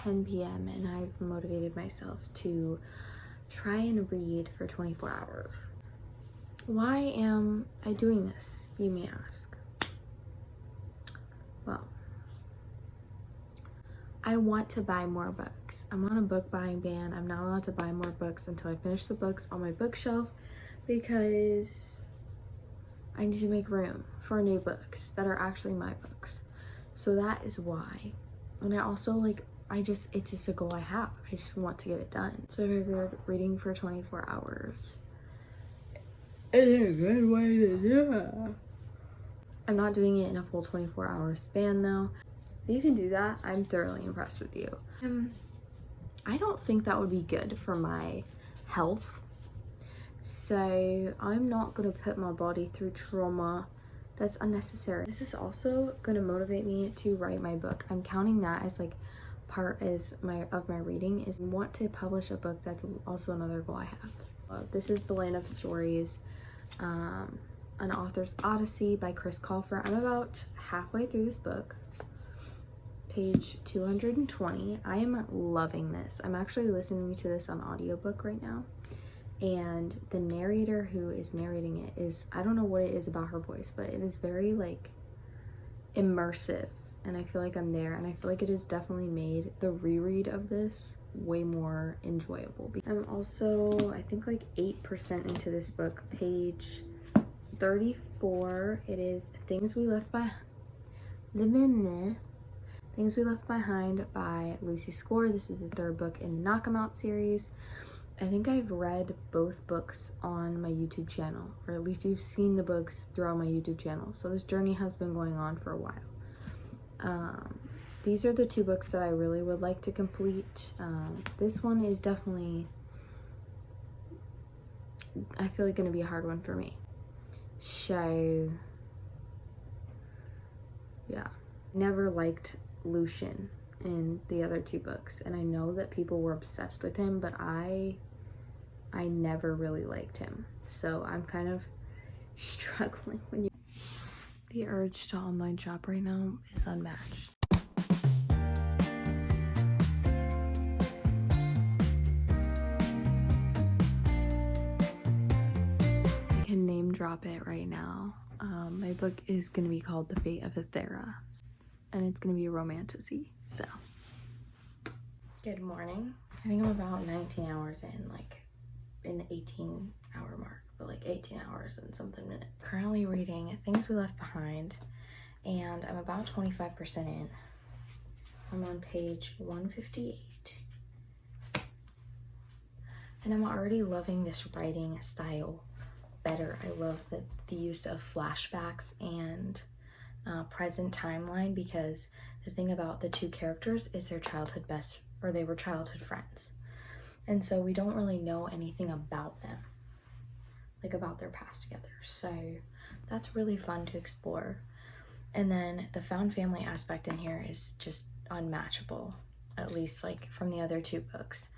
10 p.m. and I've motivated myself to try and read for 24 hours. Why am I doing this, you may ask? Well, I want to buy more books. I'm on a book buying ban. I'm not allowed to buy more books until I finish the books on my bookshelf because I need to make room for new books that are actually my books. So that is why. And I also it's just a goal I have. I just want to get it done. So I figured reading for 24 hours is a good way to do it. I'm not doing it in a full 24-hour span though. If you can do that, I'm thoroughly impressed with you. I don't think that would be good for my health. So I'm not gonna put my body through trauma that's unnecessary. This is also gonna motivate me to write my book. I'm counting that as part of my reading is want to publish a book. That's also another goal I have. This is The Land of Stories, an author's odyssey by Chris Colfer. I'm about halfway through this book, page 220. I am loving this. I'm actually listening to this on audiobook right now, and the narrator who is narrating it is, I don't know what it is about her voice, but it is very immersive, and I feel like I'm there, and I feel like it has definitely made the reread of this way more enjoyable. I'm also, I think 8% into this book, page 34. It is Things We Left Behind by Lucy Score. This is the third book in the Knock 'Em Out series. I think I've read both books on my YouTube channel, or at least you've seen the books throughout my YouTube channel. So this journey has been going on for a while. These are the two books that I really would like to complete. This one is definitely, I feel going to be a hard one for me. So, yeah. Never liked Lucian in the other two books, and I know that people were obsessed with him, but I never really liked him. So I'm kind of struggling when the urge to online shop right now is unmatched. I can name drop it right now. My book is going to be called The Fate of Athera, and it's going to be a romantasy. So, good morning. I think I'm about 19 hours in the 18-hour mark, but 18 hours and something minutes. Currently reading Things We Left Behind, and I'm about 25% in. I'm on page 158. And I'm already loving this writing style better. I love the use of flashbacks and present timeline, because the thing about the two characters is they're they were childhood friends. And so we don't really know anything about them, about their past together. So that's really fun to explore. And then the found family aspect in here is just unmatchable, at least from the other two books.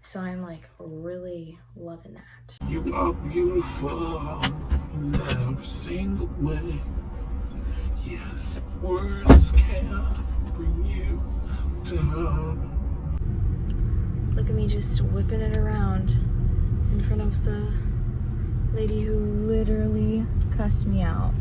So I'm really loving that. You are beautiful in every single way. Yes, words can't bring you down. Look at me just whipping it around in front of the lady who literally cussed me out.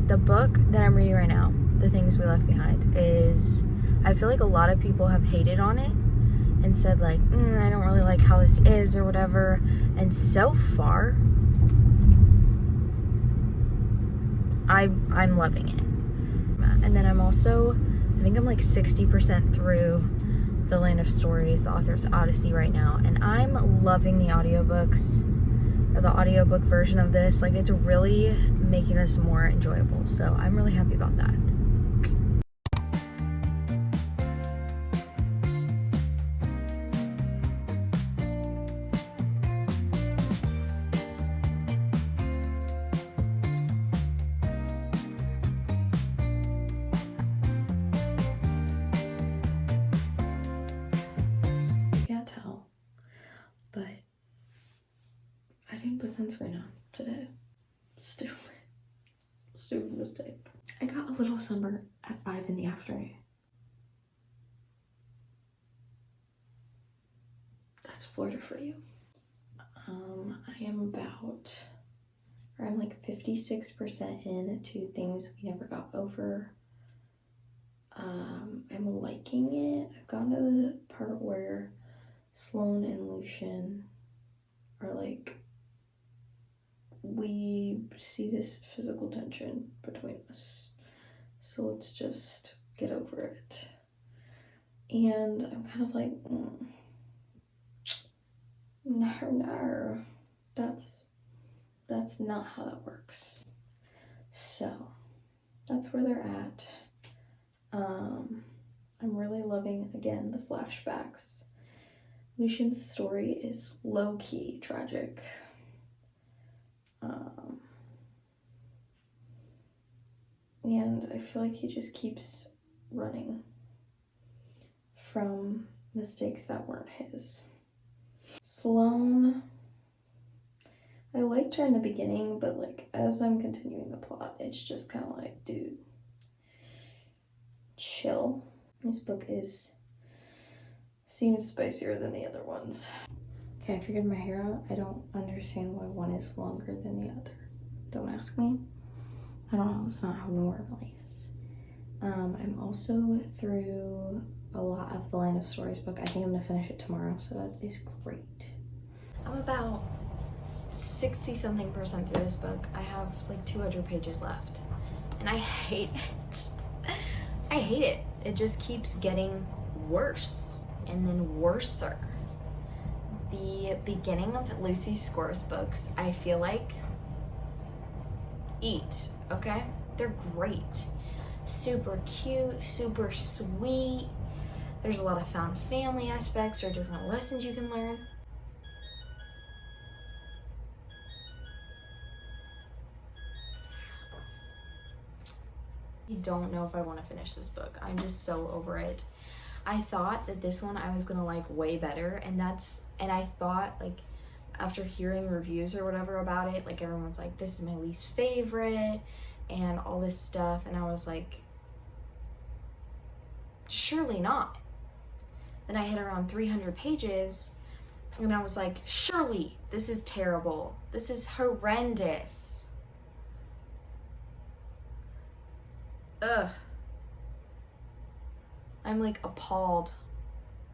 The book that I'm reading right now, The Things We Left Behind, is, I feel a lot of people have hated on it and said I don't really like how this is or whatever. And so far, I'm loving it. And then I'm also, I think I'm 60% through The Land of Stories, the author's odyssey right now, and I'm loving the audiobooks, or the audiobook version of this. It's really making this more enjoyable, so I'm really happy about that. Put sunscreen on today. Stupid mistake. I got a little sunburn at 5 in the afternoon. explored it for you. I'm like 56% into Things We Never Got Over. I'm liking it. I've gotten to the part where Sloane and Lucian are like, we see this physical tension between us, so let's just get over it. And I'm kind of like, no, that's not how that works. So that's where they're at. I'm really loving, again, the flashbacks. Lucian's story is low-key tragic. And I feel like he just keeps running from mistakes that weren't his. Sloane, I liked her in the beginning, but like as I'm continuing the plot, it's just kind of like, dude, chill. This book seems spicier than the other ones. Okay, I figured my hair out. I don't understand why one is longer than the other. Don't ask me. I don't know, it's not how normally is. I'm also through a lot of the Land of Stories book. I think I'm gonna finish it tomorrow, so that is great. I'm about 60-something% through this book. I have like 200 pages left, and I hate it. I hate it. It just keeps getting worse and then worser. The beginning of Lucy Score's books, I feel like, eat, okay? They're great. Super cute, super sweet. There's a lot of found family aspects or different lessons you can learn. I don't know if I want to finish this book. I'm just so over it. I thought that this one I was gonna like way better, and I thought, like, after hearing reviews or whatever about it, like everyone's like, this is my least favorite and all this stuff, and I was like, surely not. Then I hit around 300 pages and I was like, surely this is terrible. This is horrendous. Ugh. I'm like appalled.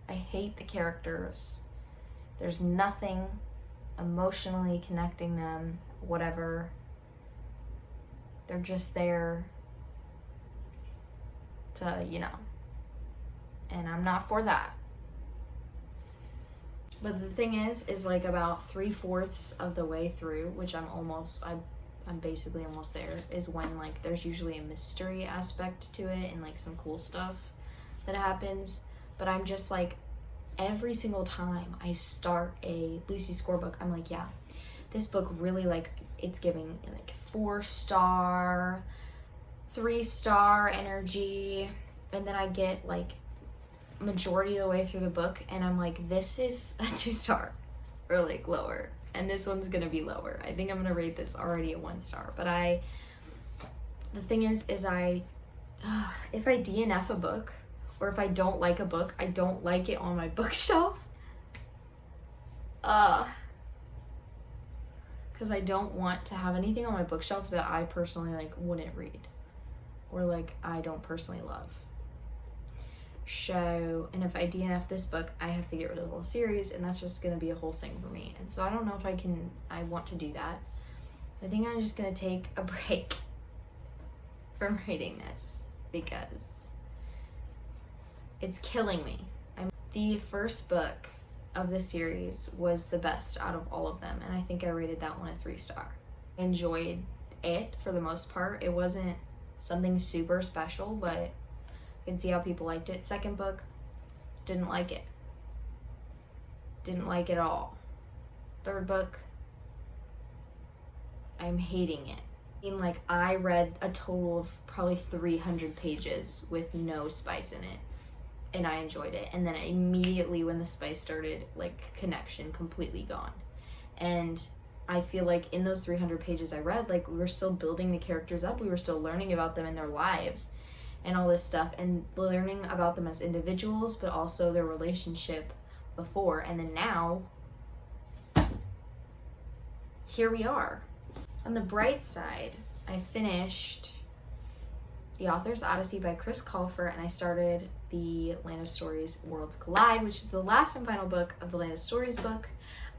I hate the characters. There's nothing emotionally connecting them, whatever. They're just there to, you know, and I'm not for that. But the thing is like about 3/4 of the way through, which I'm basically almost there, is when like there's usually a mystery aspect to it and like some cool stuff that happens. But I'm just like, every single time I start a Lucy Score book, I'm like, yeah, this book really, like, it's giving like 4-star, 3-star energy, and then I get like majority of the way through the book and I'm like, this is a 2-star or like lower, and this one's gonna be lower. I think I'm gonna rate this already a 1-star. But the thing is if I DNF a book, or if I don't like a book, I don't like it on my bookshelf. Because I don't want to have anything on my bookshelf that I personally like wouldn't read, or like I don't personally love. So, and if I DNF this book, I have to get rid of the whole series, and that's just gonna be a whole thing for me. And so I don't know if I want to do that. I think I'm just gonna take a break from reading this because it's killing me. The first book of the series was the best out of all of them, and I think I rated that one a 3-star. I enjoyed it for the most part. It wasn't something super special, but I can see how people liked it. Second book, didn't like it. Didn't like it at all. Third book, I'm hating it. I mean, like, I read a total of probably 300 pages with no spice in it, and I enjoyed it. And then immediately when the spice started, like, connection completely gone. And I feel like in those 300 pages I read, like, we were still building the characters up. We were still learning about them and their lives and all this stuff, and learning about them as individuals, but also their relationship before. And then now here we are. On the bright side, I finished The Author's Odyssey by Chris Colfer, and I started the Land of Stories Worlds Collide, which is the last and final book of the Land of Stories book.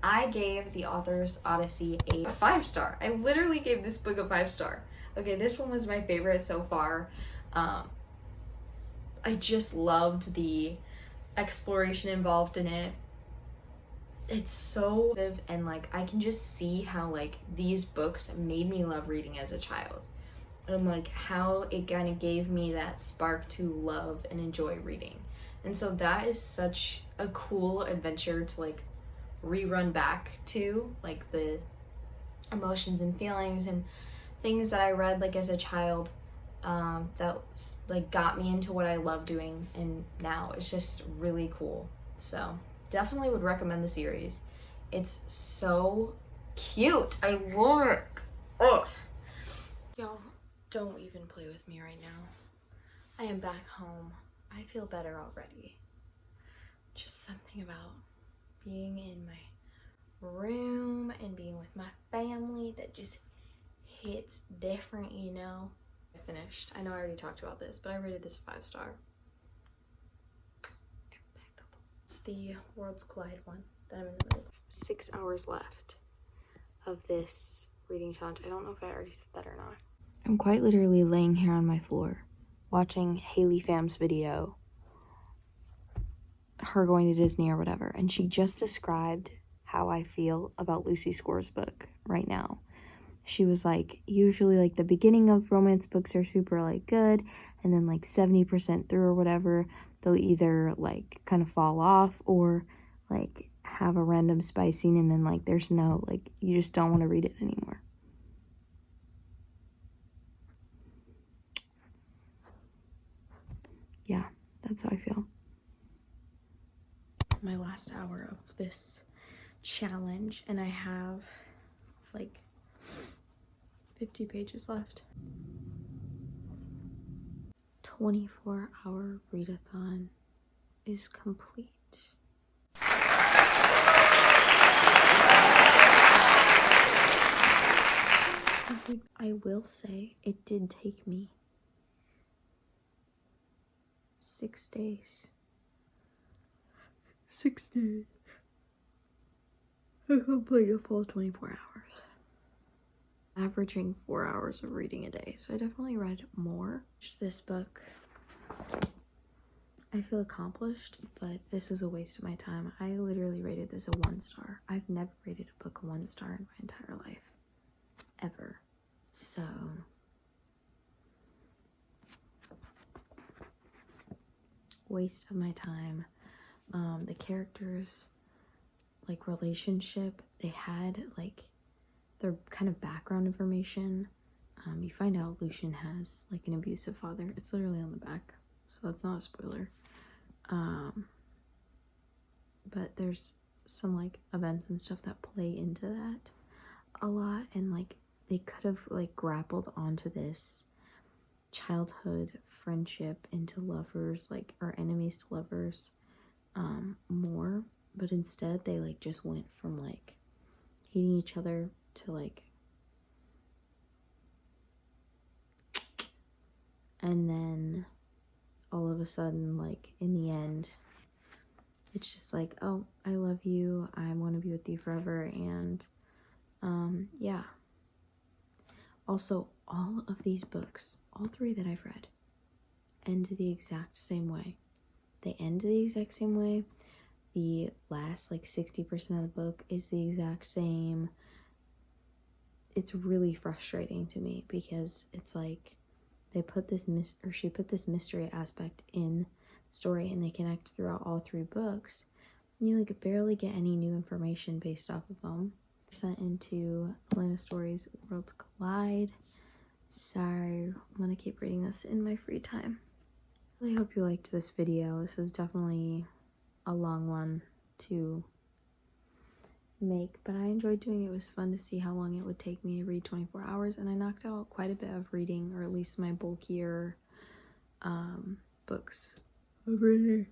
I gave The Author's Odyssey a 5-star. I literally gave this book a 5-star. Okay, this one was my favorite so far. I just loved the exploration involved in it. It's so good, and like I can just see how like these books made me love reading as a child, and like how it kind of gave me that spark to love and enjoy reading. And so that is such a cool adventure to like rerun back to, like the emotions and feelings and things that I read like as a child, that like got me into what I love doing, and now it's just really cool. So definitely would recommend the series. It's so cute. I love it. Ugh. Y'all, don't even play with me right now. I am back home. I feel better already. Just something about being in my room and being with my family that just hits different, you know? I finished. I know I already talked about this, but I rated this a 5-star. It's the Worlds Collide one that I'm in the middle of. 6 hours left of this reading challenge. I don't know if I already said that or not. I'm quite literally laying here on my floor watching Haley Fam's video, her going to Disney or whatever, and she just described how I feel about Lucy Score's book right now. She was like, usually like the beginning of romance books are super like good, and then like 70% through or whatever, they'll either like kind of fall off or like have a random spy scene, and then like there's no, like you just don't want to read it anymore. Yeah, that's how I feel. My last hour of this challenge, and I have like 50 pages left. 24-hour readathon is complete. I will say it did take me 6 days. 6 days. I complete a full 24 hours. Averaging 4 hours of reading a day, so I definitely read more. This book, I feel accomplished, but this was a waste of my time. I literally rated this a 1-star. I've never rated a book a 1-star in my entire life, ever. So waste of my time. The characters, like relationship, they had like their kind of background information. You find out Lucian has like an abusive father. It's literally on the back, so that's not a spoiler. But there's some like events and stuff that play into that a lot, and like they could have like grappled onto this childhood friendship into lovers, like, or enemies to lovers, more, but instead they like just went from like hating each other to like, and then all of a sudden, like in the end, it's just like, oh, I love you, I want to be with you forever. And yeah, also all of these books, all 3 that I've read, end the exact same way. They end the exact same way. The last like 60% of the book is the exact same. It's really frustrating to me because it's like they put this she put this mystery aspect in the story, and they connect throughout all 3 books, and you like barely get any new information based off of them. Sent into Land of Stories Worlds Collide, so I'm gonna keep reading this in my free time. I really hope you liked this video. This was definitely a long one to make, but I enjoyed doing it. It was fun to see how long it would take me to read 24 hours, and I knocked out quite a bit of reading, or at least my bulkier books of reading.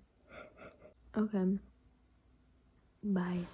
Okay, bye.